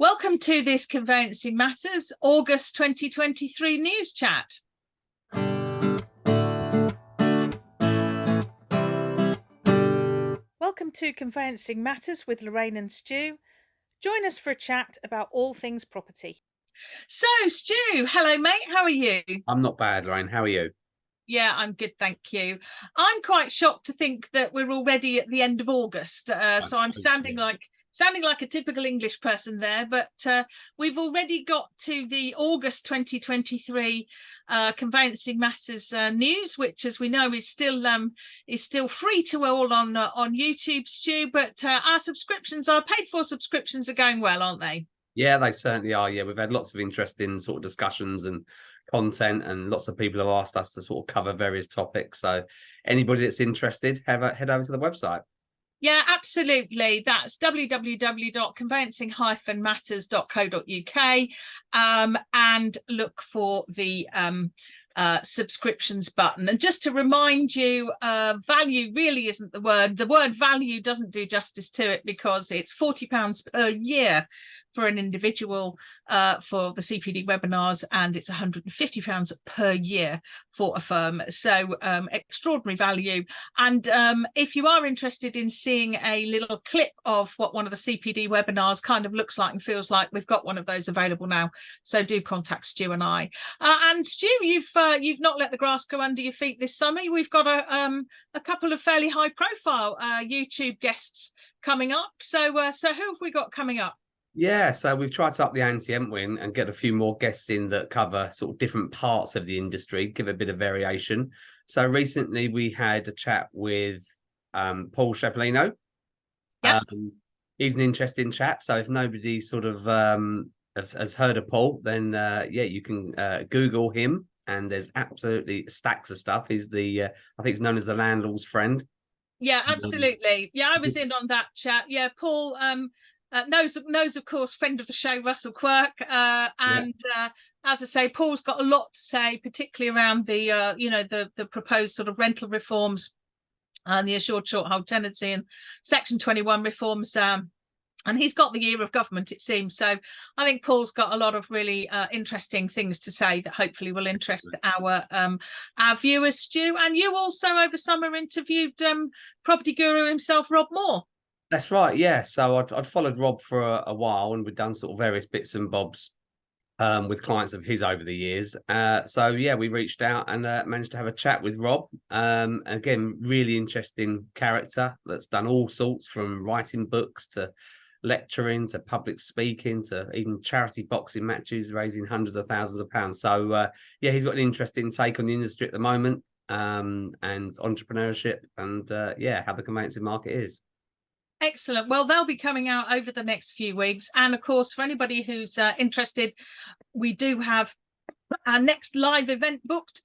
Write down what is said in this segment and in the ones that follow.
Welcome to this Conveyancing Matters August 2023 news chat. Welcome to Conveyancing Matters with Lorraine and Stu. Join us for a chat about all things property. So, Stu, hello, mate. How are you? I'm not bad, Lorraine. How are you? Yeah, I'm good, thank you. I'm quite shocked to think that we're already at the end of August. So I'm sounding like a typical English person there, but we've already got to the August 2023 Conveyancing Matters news, which, as we know, is still free to all on YouTube, Stu. But our paid-for subscriptions, are going well, aren't they? Yeah, they certainly are. Yeah, we've had lots of interesting sort of discussions and content, and lots of people have asked us to sort of cover various topics. So anybody that's interested, head over to the website. Yeah, absolutely. That's www.conveyancing-matters.co.uk and look for the subscriptions button. And just to remind you, value really isn't the word. The word value doesn't do justice to it, because it's £40 per year for an individual for the CPD webinars, and it's £150 per year for a firm. So extraordinary value. And if you are interested in seeing a little clip of what one of the CPD webinars kind of looks like and feels like, we've got one of those available now. So do contact Stu and I. And Stu, you've not let the grass grow under your feet this summer. We've got a couple of fairly high profile YouTube guests coming up. So who have we got coming up? Yeah, so we've tried to up the ante, haven't we, and get a few more guests in that cover sort of different parts of the industry, give a bit of variation. So recently we had a chat with Paul Shapolino. Yep. He's an interesting chap. So if nobody sort of has heard of Paul, then yeah, you can Google him, and there's absolutely stacks of stuff. He's I think he's known as the landlord's friend. Yeah, absolutely. Yeah, I was in on that chat. Yeah, Paul knows of course, friend of the show, Russell Quirk, and as I say, Paul's got a lot to say, particularly around the proposed sort of rental reforms and the assured short hold tenancy and Section 21 reforms. And he's got the ear of government, it seems. So I think Paul's got a lot of really interesting things to say that hopefully will interest our viewers, Stu. And you also over summer interviewed property guru himself, Rob Moore. That's right, yeah. So I'd followed Rob for a while, and we'd done sort of various bits and bobs with clients of his over the years. So yeah, we reached out and managed to have a chat with Rob. Again, really interesting character that's done all sorts, from writing books to lecturing to public speaking to even charity boxing matches, raising hundreds of thousands of pounds. So yeah, he's got an interesting take on the industry at the moment, and entrepreneurship, and yeah, how the conveyancing market is. Excellent. Well, they'll be coming out over the next few weeks. And of course, for anybody who's interested, we do have our next live event booked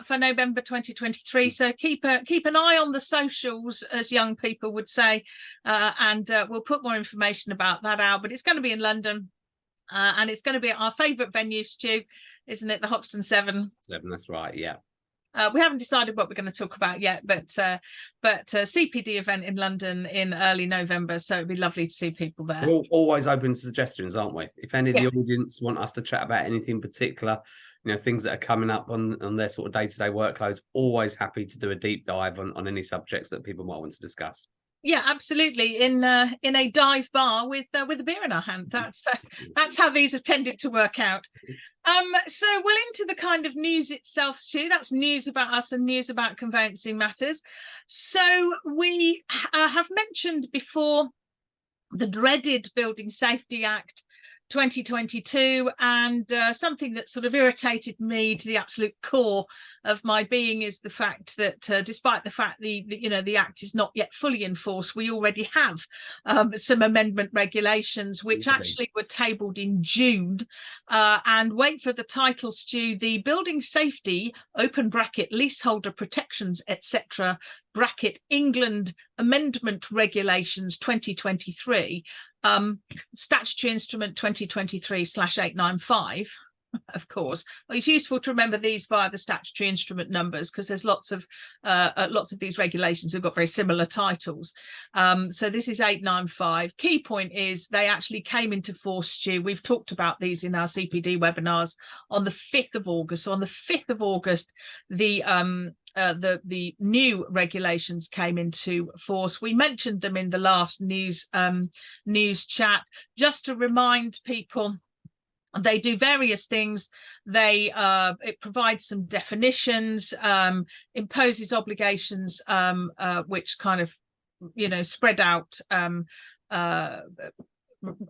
for November 2023. So keep an eye on the socials, as young people would say, and we'll put more information about that out. But it's going to be in London, and it's going to be at our favourite venue, Stu, isn't it? The Hoxton 7. That's right, yeah. We haven't decided what we're going to talk about yet, but CPD event in London in early November, so it'd be lovely to see people there. We're always open to suggestions, aren't we? If any of the audience want us to chat about anything particular, things that are coming up on their sort of day-to-day workloads, always happy to do a deep dive on any subjects that people might want to discuss. Yeah, absolutely. In a dive bar with a beer in our hand. That's how these have tended to work out. So we're into the kind of news itself, Stu. That's news about us and news about Conveyancing Matters. So we have mentioned before the dreaded Building Safety Act 2022, and something that sort of irritated me to the absolute core of my being is the fact that despite the fact the act is not yet fully enforced, we already have some amendment regulations which actually were tabled in June, and wait for the title, Stu, the Building Safety (open bracket leaseholder protections etc. bracket England Amendment Regulations 2023). Statutory Instrument 2023/895, of course. Well, it's useful to remember these via the statutory instrument numbers, because there's lots of these regulations who've got very similar titles. So this is 895. Key point is they actually came into force, Stu. We've talked about these in our CPD webinars on the 5th of August. So on the 5th of August, the new regulations came into force. We mentioned them in the last news chat, just to remind people. They do various things. It provides some definitions, imposes obligations, which kind of, spread out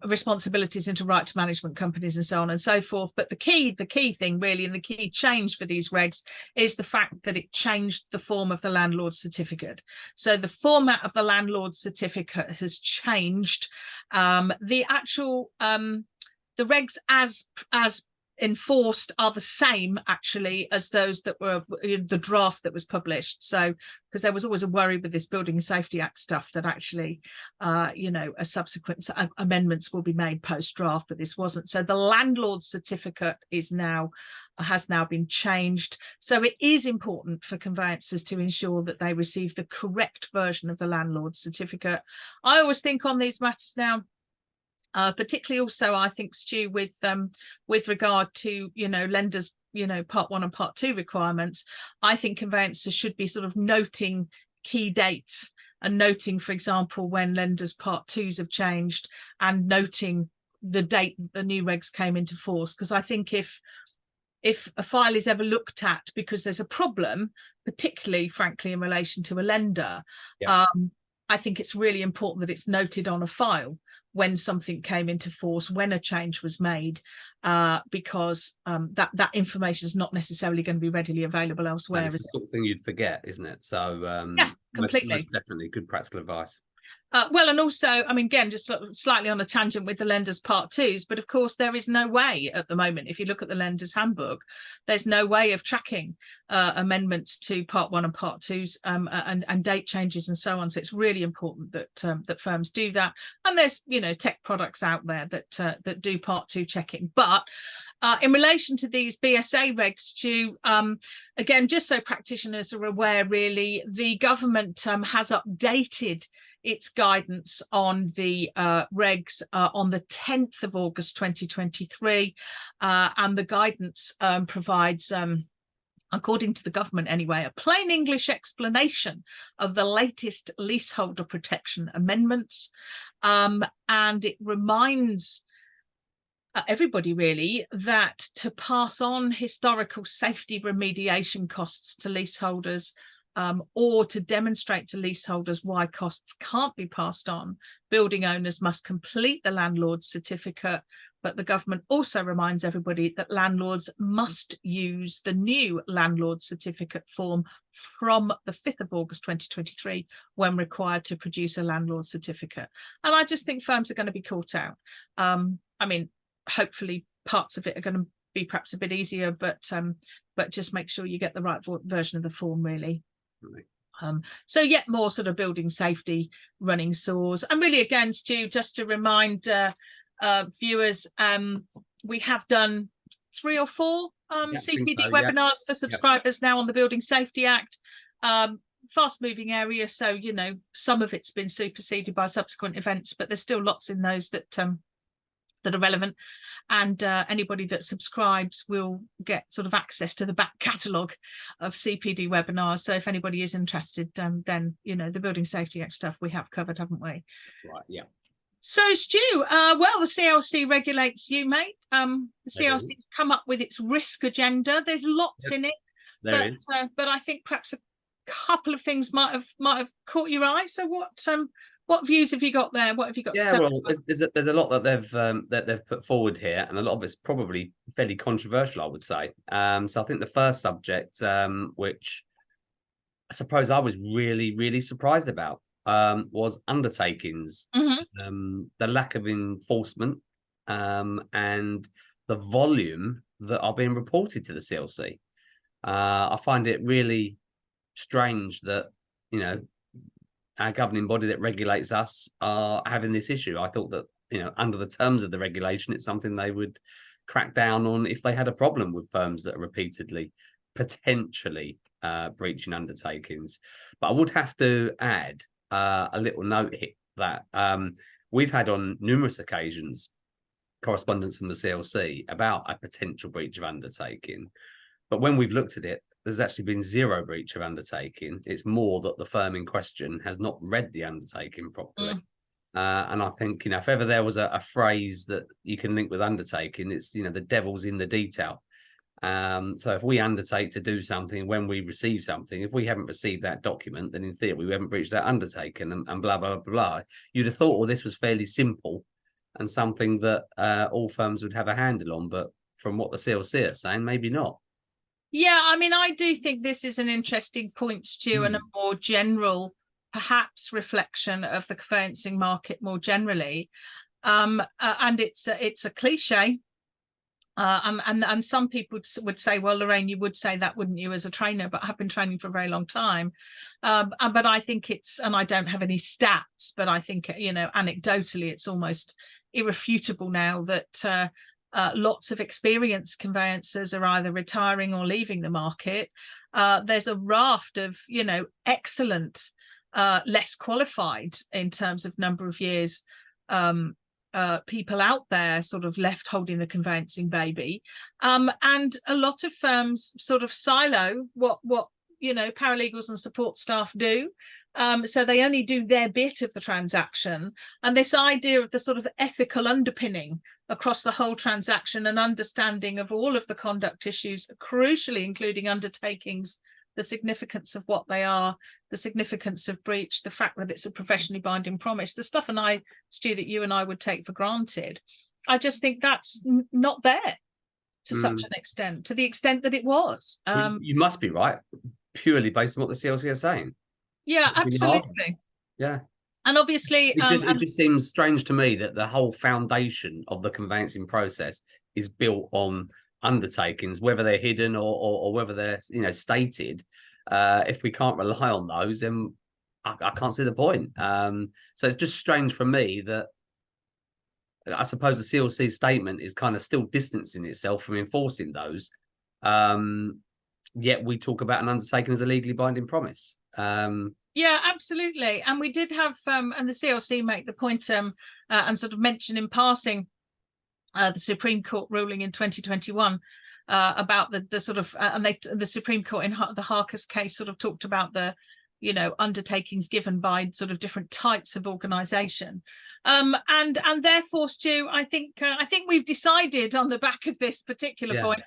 responsibilities into right to management companies and so on and so forth. But the key thing really, and the key change for these regs, is the fact that it changed the form of the landlord certificate. So the format of the landlord certificate has changed. The actual the regs as enforced are the same actually as those that were in the draft that was published. So because there was always a worry with this Building Safety Act stuff that actually a subsequent amendments will be made post draft, but this wasn't. So the landlord certificate has now been changed. So it is important for conveyancers to ensure that they receive the correct version of the landlord certificate. I always think on these matters now, particularly also, I think, Stu, with regard to, lenders, part 1 and part 2 requirements, I think conveyancers should be sort of noting key dates and noting, for example, when lenders part 2s have changed, and noting the date the new regs came into force. Because I think if a file is ever looked at because there's a problem, particularly, frankly, in relation to a lender, I think it's really important that it's noted on a file when something came into force, when a change was made, because that information is not necessarily going to be readily available elsewhere. And it's the sort of thing you'd forget, isn't it? So yeah, completely. Most definitely good practical advice. Well, and also, I mean, again, just sort of slightly on a tangent with the lenders part 2s, but of course there is no way at the moment, if you look at the lenders handbook, there's no way of tracking amendments to part 1 and part 2s and date changes and so on. So it's really important that firms do that. And there's tech products out there that do part 2 checking. But in relation to these BSA regs, Stu, again, just so practitioners are aware, really, the government has updated its guidance on the regs on the 10th of August 2023, and the guidance provides, according to the government anyway, a plain English explanation of the latest leaseholder protection amendments, and it reminds everybody really that to pass on historical safety remediation costs to leaseholders, or to demonstrate to leaseholders why costs can't be passed on, building owners must complete the landlord's certificate. But the government also reminds everybody that landlords must use the new landlord certificate form from the 5th of August 2023 when required to produce a landlord certificate. And I just think firms are going to be caught out. I mean, hopefully parts of it are going to be perhaps a bit easier, but just make sure you get the right version of the form, really. So yet more sort of building safety running saws. And really, again, Stu, just to remind viewers, we have done 3 or 4 CPD webinars for subscribers now on the Building Safety Act. Fast moving area, so some of it's been superseded by subsequent events, but there's still lots in those that are relevant. And anybody that subscribes will get sort of access to the back catalogue of CPD webinars. So if anybody is interested, then the Building Safety Act stuff we have covered, haven't we? That's right. Yeah. So Stu, well, the CLC regulates you, mate. The CLC's come up with its risk agenda. There's lots in it, but I think perhaps a couple of things might have caught your eye. So what views have you got there? What have you got? Yeah, well, there's a lot that they've put forward here, and a lot of it's probably fairly controversial, I would say. So I think the first subject, which I suppose I was really, really surprised about, was undertakings, the lack of enforcement, and the volume that are being reported to the CLC. I find it really strange that our governing body that regulates us are having this issue. I thought that under the terms of the regulation, it's something they would crack down on if they had a problem with firms that are repeatedly potentially breaching undertakings. But I would have to add a little note here that we've had on numerous occasions correspondence from the CLC about a potential breach of undertaking. But when we've looked at it, there's actually been zero breach of undertaking. It's more that the firm in question has not read the undertaking properly. And I think, if ever there was a phrase that you can link with undertaking, it's, the devil's in the detail. So if we undertake to do something, when we receive something, if we haven't received that document, then in theory we haven't breached that undertaking, and blah, blah, blah, blah. You'd have thought, well, this was fairly simple and something that all firms would have a handle on. But from what the CLC are saying, maybe not. Yeah, I mean, I do think this is an interesting point, Stu, and a more general, perhaps, reflection of the conveyancing market more generally. And it's a cliche. And some people would say, well, Lorraine, you would say that, wouldn't you, as a trainer? But I have been training for a very long time. But I think and I don't have any stats, but I think, anecdotally, it's almost irrefutable now that lots of experienced conveyancers are either retiring or leaving the market. There's a raft of, excellent, less qualified in terms of number of years, people out there sort of left holding the conveyancing baby, and a lot of firms sort of silo what paralegals and support staff do, so they only do their bit of the transaction. And this idea of the sort of ethical underpinning across the whole transaction and understanding of all of the conduct issues, crucially including undertakings, the significance of what they are, the significance of breach, the fact that it's a professionally binding promise, the stuff, Stu, that you and I would take for granted. I just think that's not there to such an extent, to the extent that it was. You must be right, purely based on what the CLC are saying. Yeah, absolutely. Yeah. And obviously, it just seems strange to me that the whole foundation of the conveyancing process is built on undertakings, whether they're hidden or whether they're stated. If we can't rely on those, then I can't see the point. So it's just strange for me that I suppose the CLC statement is kind of still distancing itself from enforcing those. Yet we talk about an undertaking as a legally binding promise. Yeah, absolutely. And we did have and the CLC make the point and sort of mention in passing the Supreme Court ruling in 2021 about the sort of and the Supreme Court in the Harkers case sort of talked about the undertakings given by sort of different types of organisation, and therefore, Stu, I think we've decided on the back of this particular point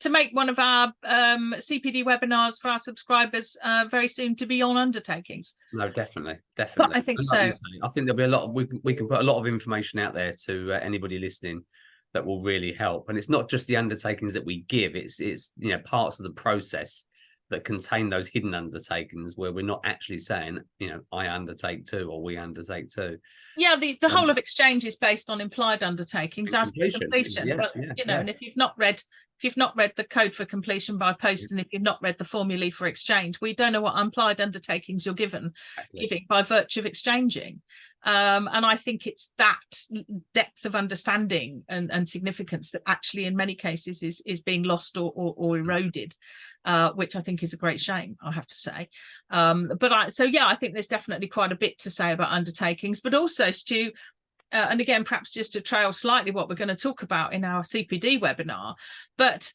to make one of our CPD webinars for our subscribers very soon to be on undertakings. No, definitely. But I think so. I think there'll be a lot of, we can put a lot of information out there to anybody listening that will really help. And it's not just the undertakings that we give, it's parts of the process that contain those hidden undertakings where we're not actually saying, I undertake to, or we undertake to. Yeah, the whole of exchange is based on implied undertakings as to completion. Yeah, but and if you've not read the code for completion by post, and if you've not read the formulae for exchange, we don't know what implied undertakings you're giving by virtue of exchanging. And I think it's that depth of understanding and significance that actually in many cases is being lost or eroded, which I think is a great shame, I have to say. I think there's definitely quite a bit to say about undertakings, but also, Stu, and again, perhaps just to trail slightly what we're going to talk about in our CPD webinar, but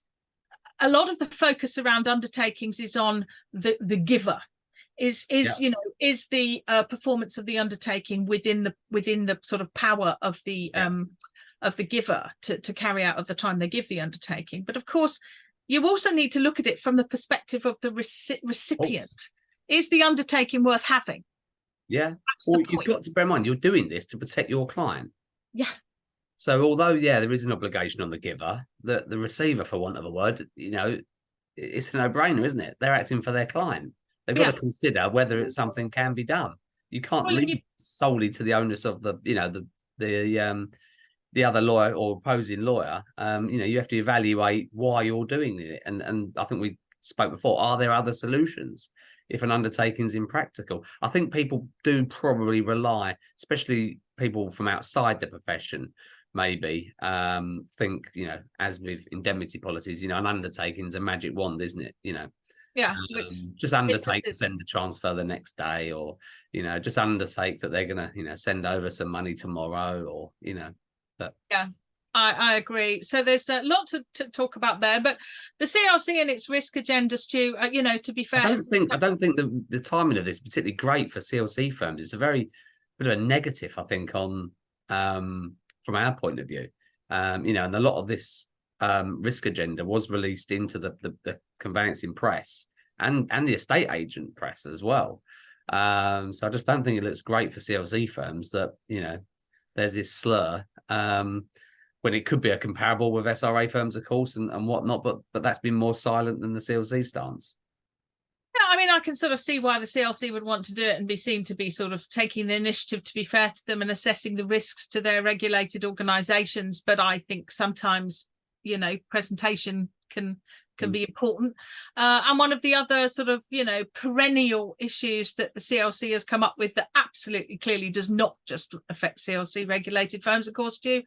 a lot of the focus around undertakings is on the giver. Is the performance of the undertaking within the sort of power of the giver to carry out at the time they give the undertaking. But of course, you also need to look at it from the perspective of the recipient. Is the undertaking worth having? Yeah. Well, you've got to bear in mind you're doing this to protect your client. Yeah. So although there is an obligation on the giver, the receiver, for want of a word, it's a no-brainer, isn't it? They're acting for their client. They've got to consider whether it's something can be done. You can't leave solely to the onus of the other lawyer or opposing lawyer. You have to evaluate why you're doing it. And I think we spoke before, are there other solutions if an undertaking is impractical? I think people do probably rely, especially people from outside the profession, maybe think, as with indemnity policies, an undertaking's a magic wand, isn't it? Yeah, just undertake to send a transfer the next day, or just undertake that they're gonna send over some money tomorrow, or but yeah, I agree. So there's a lot to talk about there, but the CRC and its risk agenda, Stu, to be fair, I don't think the timing of this is particularly great for CLC firms. It's a very bit of a negative, I think, on from our point of view. And a lot of this risk agenda was released into the conveyancing press and the estate agent press as well. So I just don't think it looks great for CLC firms that there's this slur when it could be a comparable with SRA firms, of course, and whatnot, but that's been more silent than the CLC stance. Yeah, I mean, I can sort of see why the CLC would want to do it and be seen to be sort of taking the initiative to be fair to them and assessing the risks to their regulated organisations. But I think sometimes, presentation can be important. And one of the other sort of, perennial issues that the CLC has come up with that absolutely clearly does not just affect CLC regulated firms, of course, do.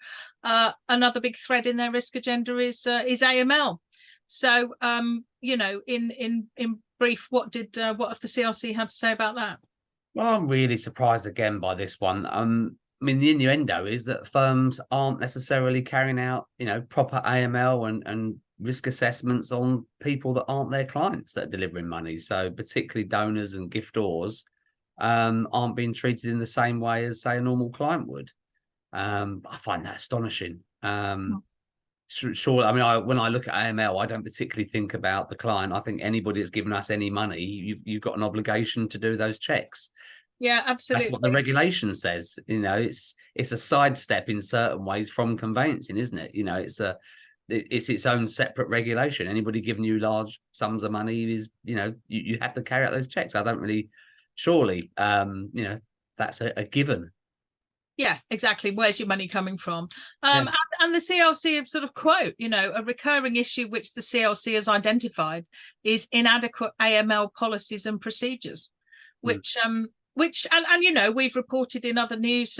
Another big thread in their risk agenda is AML. So, in brief, what have the CLC had to say about that? Well, I'm really surprised again by this one. I mean, the innuendo is that firms aren't necessarily carrying out, proper AML and risk assessments on people that aren't their clients that are delivering money. So particularly donors and giftors aren't being treated in the same way as, say, a normal client would. I find that astonishing. Sure. I mean, when I look at AML, I don't particularly think about the client. I think anybody that's given us any money, you've got an obligation to do those checks. Yeah, absolutely. That's what the regulation says. It's a sidestep in certain ways from conveyancing, isn't it? It's its own separate regulation. Anybody giving you large sums of money is, you have to carry out those checks. I don't really, surely, that's a given. Yeah, exactly. Where's your money coming from? And the CLC have sort of quote, a recurring issue which the CLC has identified is inadequate AML policies and procedures, which we've reported in other news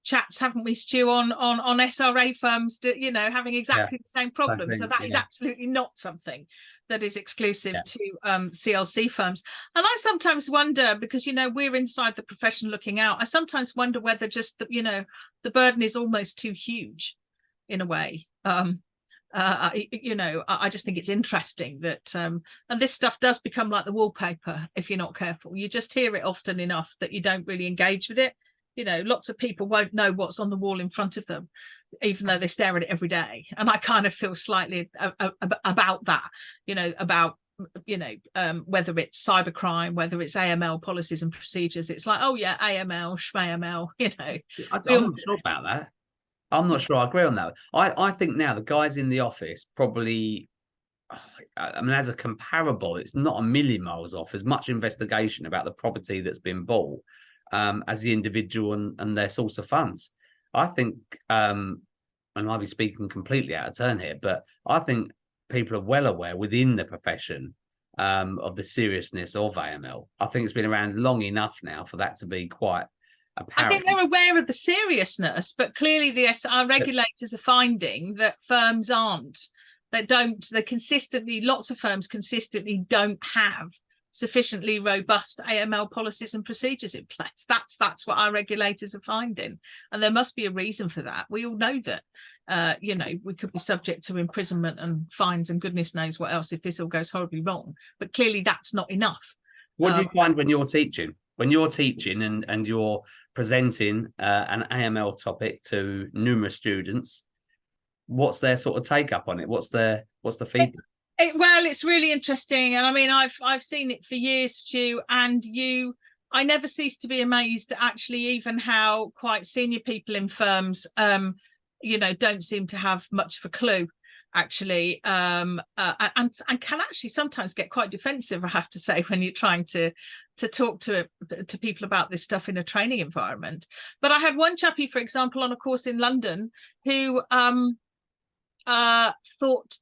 chats, haven't we, Stu, on SRA firms, having exactly the same problem. So that is absolutely not something that is exclusive to CLC firms. And I sometimes wonder, because we're inside the profession looking out, I sometimes wonder whether just the burden is almost too huge in a way. I just think it's interesting that and this stuff does become like the wallpaper if you're not careful. You just hear it often enough that you don't really engage with it. Lots of people won't know what's on the wall in front of them, even though they stare at it every day. And I kind of feel slightly about that, whether it's cybercrime, whether it's AML policies and procedures. It's like, oh yeah, AML, SHMAML, I'm not sure about that. I'm not sure I agree on that. I think now the guys in the office probably, I mean, as a comparable, it's not a million miles off as much investigation about the property that's been bought as the individual and their source of funds. I think, and I'll be speaking completely out of turn here, but I think people are well aware within the profession of the seriousness of AML. I think it's been around long enough now for that to be quite apparent. I think they're aware of the seriousness, but clearly our regulators are finding that firms aren't. Lots of firms consistently don't have sufficiently robust AML policies and procedures in place. That's what our regulators are finding, and there must be a reason for that. We all know that we could be subject to imprisonment and fines and goodness knows what else if this all goes horribly wrong, but clearly that's not enough. What do you find when you're teaching and you're presenting an AML topic to numerous students? What's their sort of take up on it? What's the feedback? Well, it's really interesting, and I mean, I've seen it for years, Stu, and I never cease to be amazed at actually even how quite senior people in firms, don't seem to have much of a clue, actually, and can actually sometimes get quite defensive, I have to say, when you're trying to talk to people about this stuff in a training environment. But I had one chappie, for example, on a course in London who thought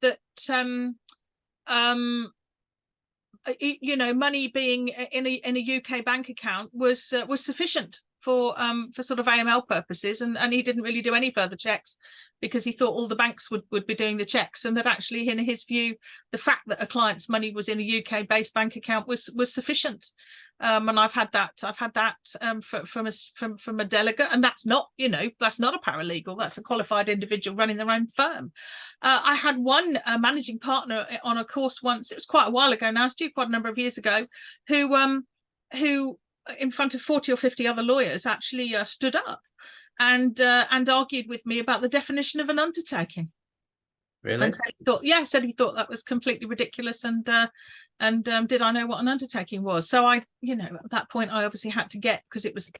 that money being in a UK bank account was sufficient for sort of AML purposes, and he didn't really do any further checks because he thought all the banks would be doing the checks, and that actually, in his view, the fact that a client's money was in a UK-based bank account was sufficient. And I've had that from a delegate, and that's not that's not a paralegal, that's a qualified individual running their own firm. I had one managing partner on a course once, it was quite a while ago now, Stu, quite a number of years ago, who in front of 40 or 50 other lawyers actually stood up and argued with me about the definition of an undertaking. Really? And said he thought that was completely ridiculous, and did I know what an undertaking was? So I, at that point, I obviously had to get, because it was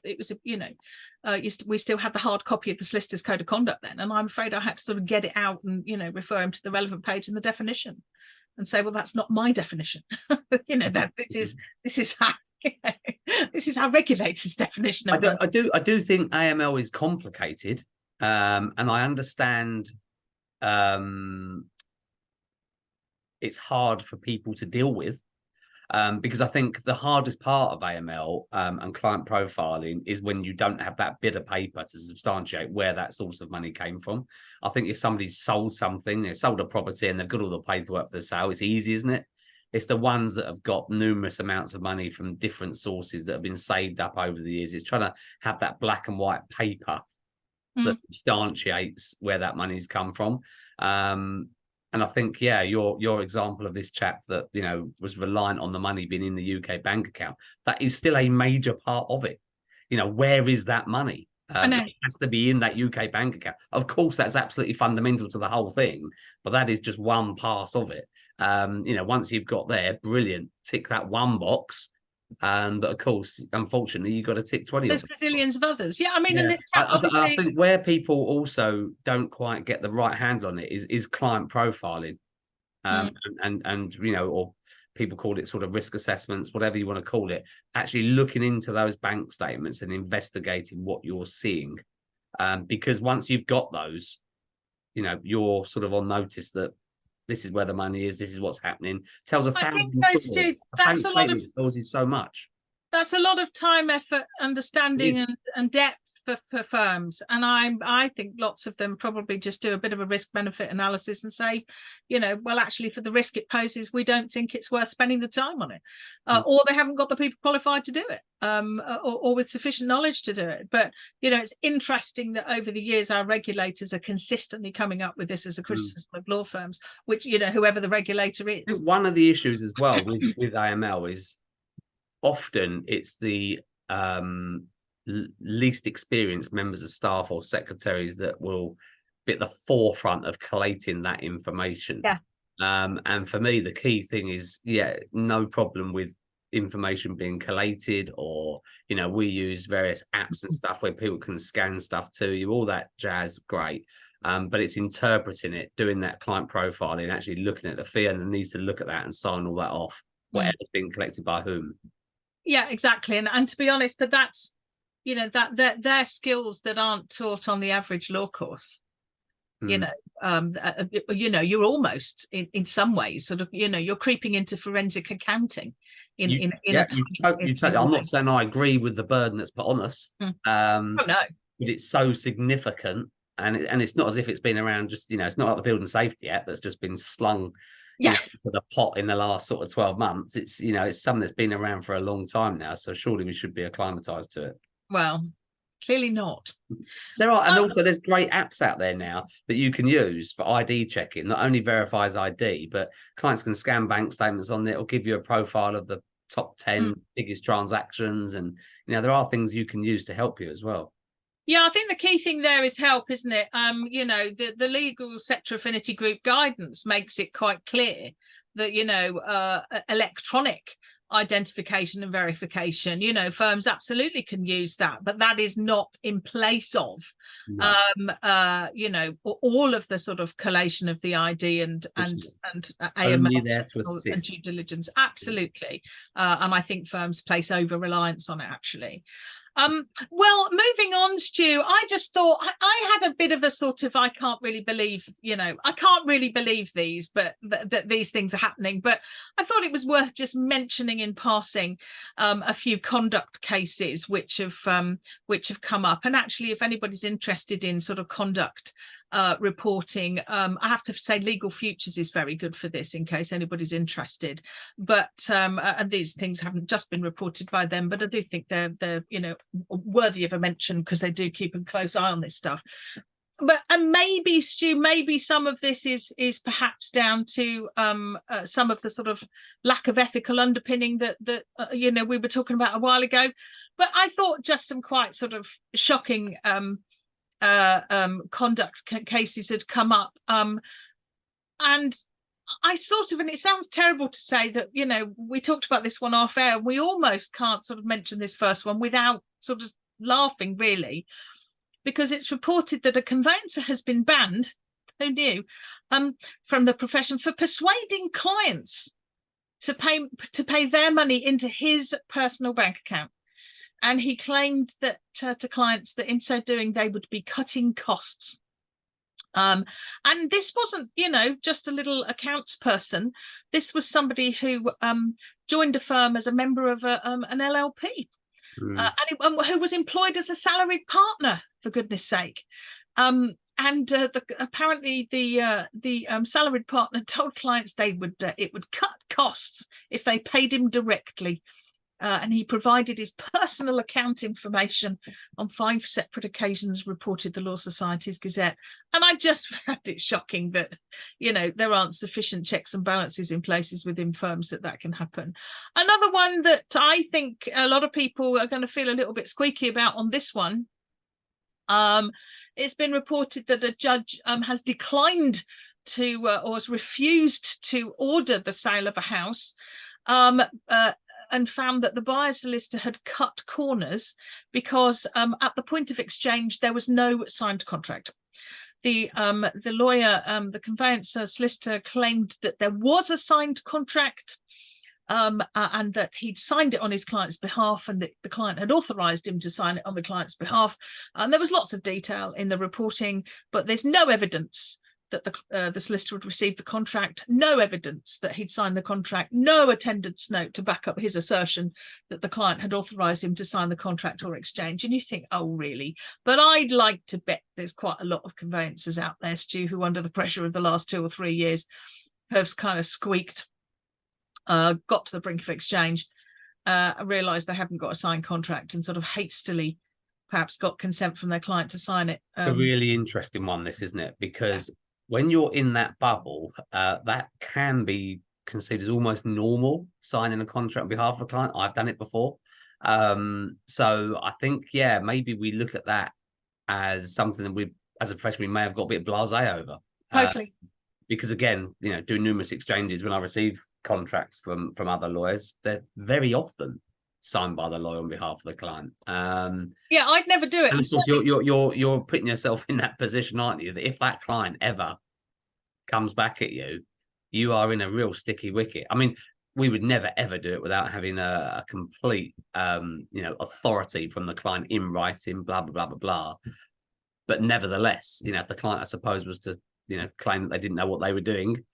we still had the hard copy of the Solicitor's Code of Conduct then, and I'm afraid I had to sort of get it out and refer him to the relevant page in the definition, and say, well, that's not my definition. That this is how this is how regulators' definition of I do think AML is complicated, and I understand it's hard for people to deal with, because I think the hardest part of AML and client profiling is when you don't have that bit of paper to substantiate where that source of money came from. I think if somebody's sold something, they sold a property and they've got all the paperwork for the sale, it's easy, isn't it? It's the ones that have got numerous amounts of money from different sources that have been saved up over the years. It's trying to have that black and white paper that substantiates where that money's come from. And I think, your example of this chap that, was reliant on the money being in the UK bank account, that is still a major part of it. Where is that money? It has to be in that UK bank account. Of course, that's absolutely fundamental to the whole thing, but that is just one part of it. Once you've got there, brilliant, tick that one box. But of course, unfortunately, you've got to tick 20. There's gazillions of others. Yeah, I mean, yeah. In this chat, I think where people also don't quite get the right handle on it is client profiling, and or people call it sort of risk assessments, whatever you want to call it. Actually, looking into those bank statements and investigating what you're seeing, because once you've got those, you're sort of on notice that this is where the money is, this is what's happening. Tells 1,000 stories. That's a lot of tells you so much. That's a lot of time, effort, understanding, and depth for firms. And I think lots of them probably just do a bit of a risk benefit analysis and say, well, actually, for the risk it poses, we don't think it's worth spending the time on it, or they haven't got the people qualified to do it, or with sufficient knowledge to do it. But it's interesting that over the years our regulators are consistently coming up with this as a criticism of law firms, which whoever the regulator is. One of the issues as well with AML is often it's the least experienced members of staff or secretaries that will be at the forefront of collating that information. And for me, the key thing is, no problem with information being collated, or we use various apps and stuff where people can scan stuff to you, all that jazz, great. But it's interpreting it, doing that client profiling, actually looking at the fee, and needs to look at that and sign all that off, whatever's being collected by whom. Yeah, exactly. And to be honest, but that's that they're skills that aren't taught on the average law course. You're almost in some ways sort of you're creeping into forensic accounting I'm not saying I agree with the burden that's put on us. But it's so significant, and it's not as if it's been around just it's not like the Building Safety Act that's just been slung to the pot in the last sort of 12 months. It's it's something that's been around for a long time now, so surely we should be acclimatized to it. Well, clearly not. There are, and also there's great apps out there now that you can use for ID checking. Not only verifies ID, but clients can scan bank statements on it. It'll give you a profile of the top 10 biggest transactions, and there are things you can use to help you as well. Yeah, I think the key thing there is help, isn't it? The legal sector affinity group guidance makes it quite clear that electronic identification and verification, firms absolutely can use that, but that is not in place of all of the sort of collation of the ID and AML and due diligence. Absolutely. And I think firms place over reliance on it, actually. Well, moving on, Stu, I just thought I had a bit of a sort of, I can't really believe these, but that these things are happening. But I thought it was worth just mentioning in passing a few conduct cases which have come up. And actually, if anybody's interested in sort of conduct reporting, I have to say Legal Futures is very good for this in case anybody's interested. But and these things haven't just been reported by them, but I do think they're worthy of a mention because they do keep a close eye on this stuff. But and maybe, Stu, maybe some of this is perhaps down to some of the sort of lack of ethical underpinning that we were talking about a while ago. But I thought just some quite sort of shocking conduct cases had come up, and I sort of, and it sounds terrible to say that, we talked about this one off air, we almost can't sort of mention this first one without sort of laughing, really, because it's reported that a conveyancer has been banned, who knew, from the profession for persuading clients to pay their money into his personal bank account. And he claimed that to clients that in so doing, they would be cutting costs. And this wasn't, just a little accounts person. This was somebody who joined a firm as a member of an LLP, and who was employed as a salaried partner, for goodness sake. Apparently the salaried partner told clients it would cut costs if they paid him directly. And he provided his personal account information on 5 separate occasions, reported the Law Society's Gazette. And I just found it shocking that, there aren't sufficient checks and balances in places within firms that can happen. Another one that I think a lot of people are going to feel a little bit squeaky about on this one, it's been reported that a judge has declined to or has refused to order the sale of a house, and found that the buyer solicitor had cut corners because at the point of exchange there was no signed contract. The lawyer, the conveyancer solicitor, claimed that there was a signed contract, and that he'd signed it on his client's behalf, and that the client had authorised him to sign it on the client's behalf. And there was lots of detail in the reporting, but there's no evidence that the solicitor would receive the contract, no evidence that he'd signed the contract, no attendance note to back up his assertion that the client had authorised him to sign the contract or exchange. And you think, oh, really? But I'd like to bet there's quite a lot of conveyancers out there, Stu, who under the pressure of the last 2 or 3 years have kind of squeaked, got to the brink of exchange, realised they haven't got a signed contract and sort of hastily perhaps got consent from their client to sign it. It's a really interesting one, this, isn't it? Because when you're in that bubble, that can be considered as almost normal, signing a contract on behalf of a client. I've done it before. So I think, maybe we look at that as something that we, as a profession, we may have got a bit blasé over. Totally. Because again, doing numerous exchanges, when I receive contracts from other lawyers, they're very often signed by the lawyer on behalf of the client. I'd never do it. And of course, you're putting yourself in that position, aren't you? That if that client ever comes back at you, you are in a real sticky wicket. I mean, we would never ever do it without having a complete, authority from the client in writing, blah blah blah blah blah. But nevertheless, if the client, I suppose, was to claim that they didn't know what they were doing,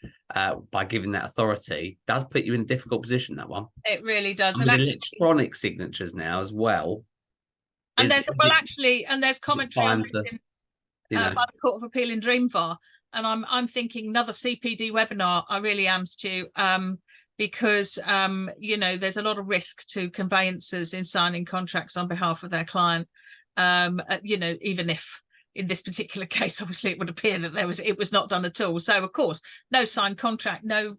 by giving that authority, does put you in a difficult position, that one. It really does. And actually, electronic signatures now as well. And there's commentary on this by the Court of Appeal in Dreamvar. And I'm thinking another CPD webinar. I really am, Stu, because there's a lot of risk to conveyancers in signing contracts on behalf of their client. Even if in this particular case, obviously, it would appear that it was not done at all. So, of course, no signed contract, no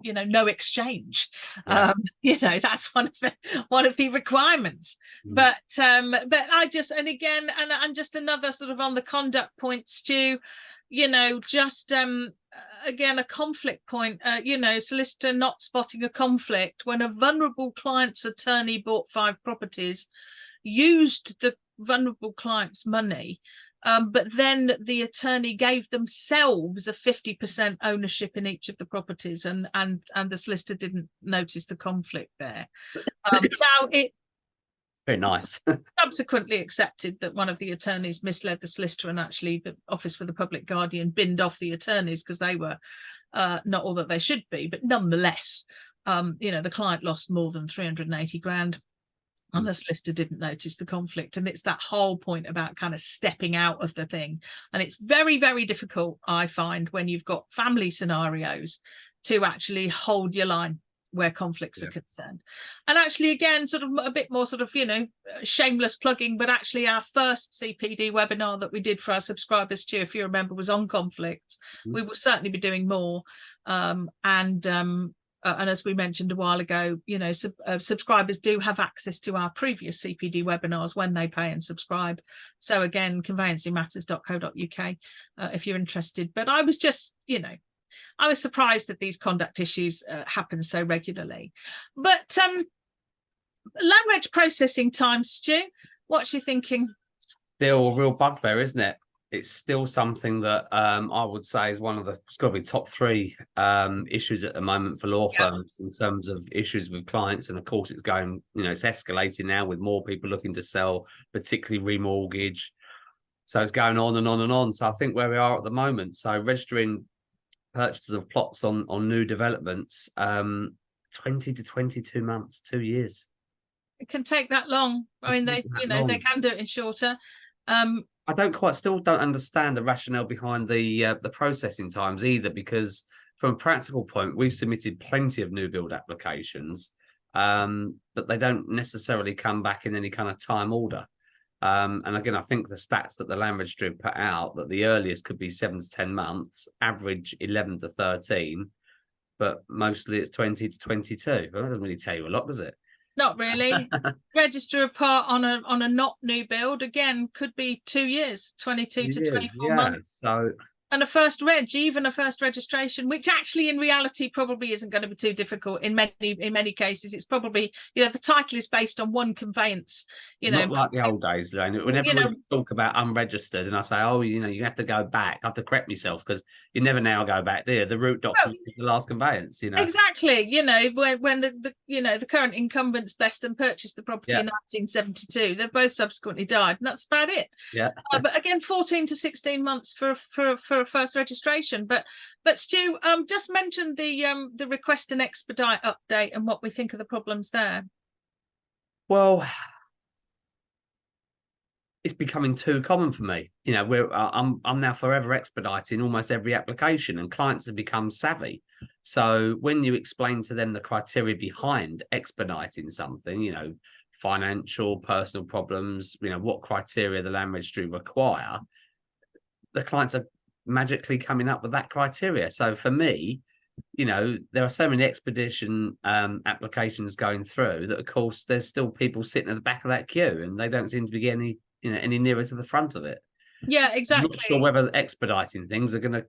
exchange. Yeah. That's one of the requirements. But I just, and again, and just another sort of on the conduct point, Stu, again, a conflict point, solicitor not spotting a conflict when a vulnerable client's attorney bought 5 properties, used the vulnerable client's money, but then the attorney gave themselves a 50% ownership in each of the properties, and the solicitor didn't notice the conflict there. Very nice. Subsequently accepted that one of the attorneys misled the solicitor, and actually the Office for the Public Guardian binned off the attorneys because they were not all that they should be. But nonetheless, the client lost more than 380 grand. And the solicitor didn't notice the conflict. And it's that whole point about kind of stepping out of the thing. And it's very, very difficult, I find, when you've got family scenarios to actually hold your line where conflicts are concerned. And actually, again, sort of a bit more sort of, shameless plugging, but actually our first CPD webinar that we did for our subscribers too, if you remember, was on conflicts. We will certainly be doing more. And as we mentioned a while ago, subscribers do have access to our previous CPD webinars when they pay and subscribe. So again, conveyancingmatters.co.uk if you're interested. But I was just, I was surprised that these conduct issues happen so regularly. But land reg processing time, Stu, what's you thinking? Still a real bugbear, isn't it? It's still something that I would say is one of it's got to be top 3 issues at the moment for law firms in terms of issues with clients. And of course, it's going, it's escalating now with more people looking to sell, particularly remortgage. So it's going on and on and on. So I think where we are at the moment, so registering purchases of plots on new developments, 20 to 22 months, 2 years. It can take that long. I mean, they can do it in shorter. Still don't understand the rationale behind the processing times either, because from a practical point, we've submitted plenty of new build applications, but they don't necessarily come back in any kind of time order. And again, I think the stats that the Land Registry put out, that the earliest could be 7 to 10 months, average 11 to 13, but mostly it's 20 to 22. That doesn't really tell you a lot, does it? Not really. Register a part on a not new build, again, could be 2 years, 22 to 24 months. So, and a first registration, which actually in reality probably isn't going to be too difficult in many cases. It's probably, the title is based on one conveyance, not like the old days, Lorraine. Whenever we talk about unregistered and I say, oh, you have to go back, I have to correct myself, because you never now go back there. The root document is the last conveyance, Exactly. When the current incumbents blessed and purchased the property in 1972, they've both subsequently died, and that's about it. Yeah. But again, 14 to 16 months for a first registration. But Stu, just mention the request and expedite update and what we think of the problems there. Well, it's becoming too common for me. I'm now forever expediting almost every application, and clients have become savvy. So when you explain to them the criteria behind expediting something, financial, personal problems, what criteria the Land Registry require, the clients are magically coming up with that criteria. So for me, there are so many expedition applications going through that, of course, there's still people sitting at the back of that queue, and they don't seem to be getting any nearer to the front of it. Yeah, exactly. I'm not sure whether expediting things are going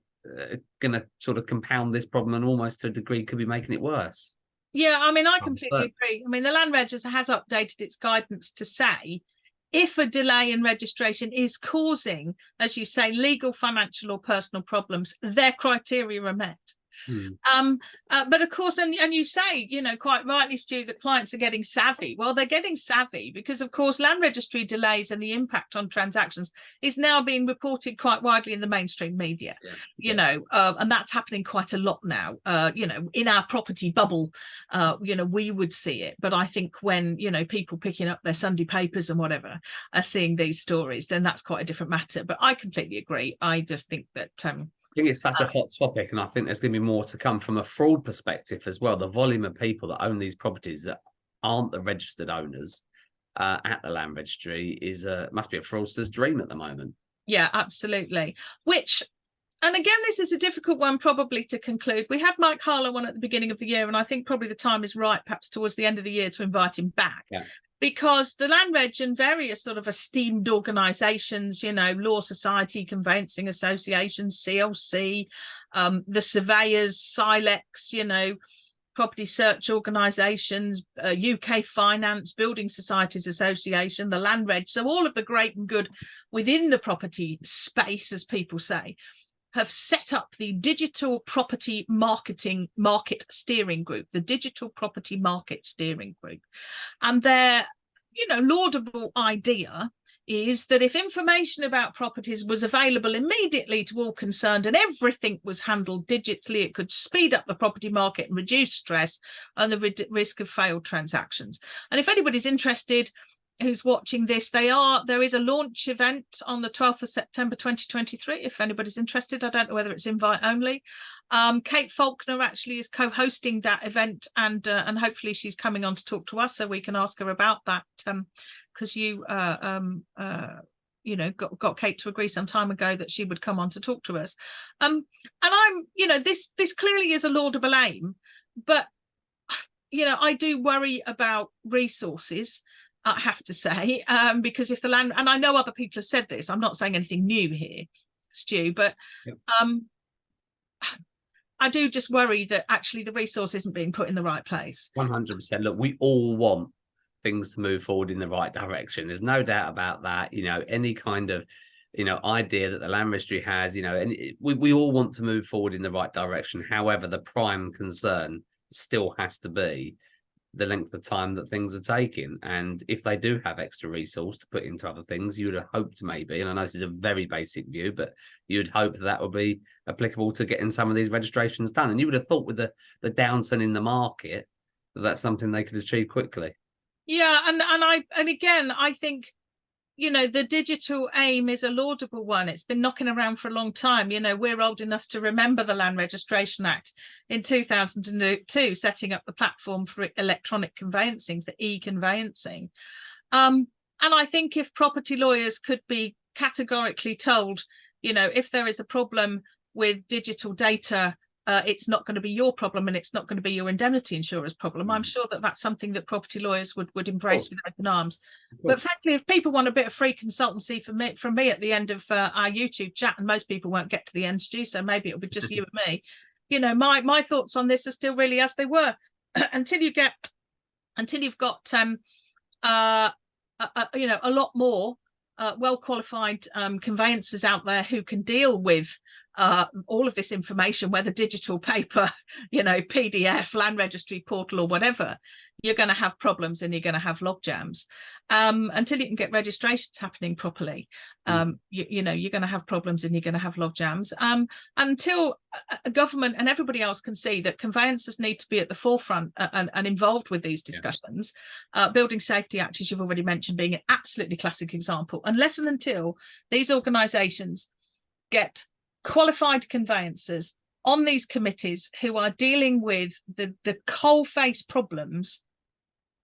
to sort of compound this problem, and almost to a degree could be making it worse. Yeah, I mean, I completely agree. I mean, the Land Registry has updated its guidance to say, if a delay in registration is causing, as you say, legal, financial or personal problems, their criteria are met. But of course, and you say, quite rightly, Stu, that clients are getting savvy. Well, they're getting savvy because, of course, Land Registry delays and the impact on transactions is now being reported quite widely in the mainstream media. And that's happening quite a lot now. In our property bubble, we would see it. But I think when people picking up their Sunday papers and whatever are seeing these stories, then that's quite a different matter. But I completely agree. I just think that. I think it's such a hot topic, and I think there's going to be more to come from a fraud perspective as well. The volume of people that own these properties that aren't the registered owners at the Land Registry must be a fraudster's dream at the moment. Yeah, absolutely. And again, this is a difficult one probably to conclude. We had Mike Harlow on at the beginning of the year, and I think probably the time is right, perhaps towards the end of the year, to invite him back. Yeah. Because the Land Reg and various sort of esteemed organisations, Law Society, Conveyancing Associations, CLC, the Surveyors, Silex, Property Search Organisations, UK Finance, Building Societies Association, the Land Reg. So all of the great and good within the property space, as people say, have set up the Digital Property Market Steering Group, the Digital Property Market Steering Group. And their laudable idea is that if information about properties was available immediately to all concerned and everything was handled digitally, it could speed up the property market and reduce stress and the risk of failed transactions. And if anybody's interested who's watching this, there is a launch event on the 12th of September 2023 if anybody's interested. I don't know whether it's invite only. Kate Faulkner actually is co-hosting that event, and hopefully she's coming on to talk to us so we can ask her about that, because you got Kate to agree some time ago that she would come on to talk to us. And I'm, this clearly is a laudable aim, but I do worry about resources, I have to say, because if the land, and I know other people have said this, I'm not saying anything new here, Stu, but yep. I do just worry that actually the resource isn't being put in the right place. 100%. Look, we all want things to move forward in the right direction. There's no doubt about that. Any kind of, idea that the land registry has, and we all want to move forward in the right direction. However, the prime concern still has to be the length of time that things are taking. And if they do have extra resource to put into other things, you would have hoped maybe, and I know this is a very basic view, but you'd hope that would be applicable to getting some of these registrations done. And you would have thought with the downturn in the market that's something they could achieve quickly. Yeah, and again, I think the digital aim is a laudable one. It's been knocking around for a long time. We're old enough to remember the Land Registration Act in 2002, setting up the platform for electronic conveyancing, for e-conveyancing. And I think if property lawyers could be categorically told, if there is a problem with digital data, it's not going to be your problem and it's not going to be your indemnity insurer's problem. I'm sure that that's something that property lawyers would embrace with open arms. But frankly, if people want a bit of free consultancy from me at the end of our YouTube chat, and most people won't get to the end, Stu, so maybe it'll be just you and me, my thoughts on this are still really as they were until you've got a lot more well-qualified conveyancers out there who can deal with all of this information, whether digital, paper, PDF, land registry portal or whatever. You're going to have problems and you're going to have log jams until you can get registrations happening properly. You're going to have problems and you're going to have log jams until a government and everybody else can see that conveyancers need to be at the forefront and involved with these discussions. Building Safety Act, as you've already mentioned, being an absolutely classic example. Unless and until these organisations get qualified conveyancers on these committees who are dealing with the coal-face problems,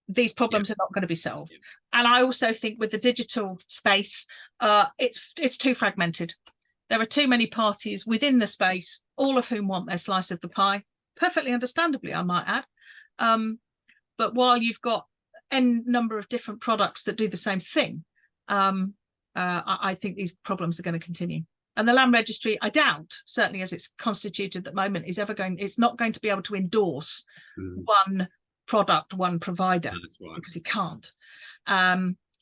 these problems are not going to be solved. And I also think with the digital space, it's too fragmented. There are too many parties within the space, all of whom want their slice of the pie, perfectly understandably, I might add. But while you've got n number of different products that do the same thing, I think these problems are going to continue. And the land registry, I doubt, certainly as it's constituted at the moment, it's not going to be able to endorse one product, one provider, because it can't.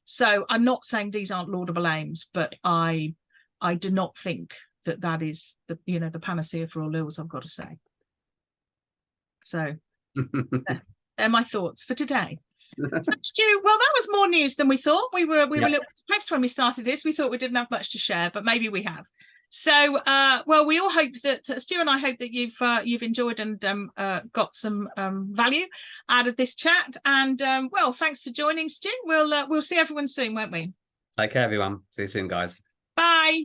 So I'm not saying these aren't laudable aims, but I do not think that is the panacea for all ills, I've got to say. So they're my thoughts for today. Stu, well, that was more news than we thought. We were a little depressed when we started this. We thought we didn't have much to share, but maybe we have. So, well, we all hope that Stu and I hope that you've enjoyed and got some value out of this chat. And well, thanks for joining, Stu. We'll see everyone soon, won't we? Take care, everyone. See you soon, guys. Bye.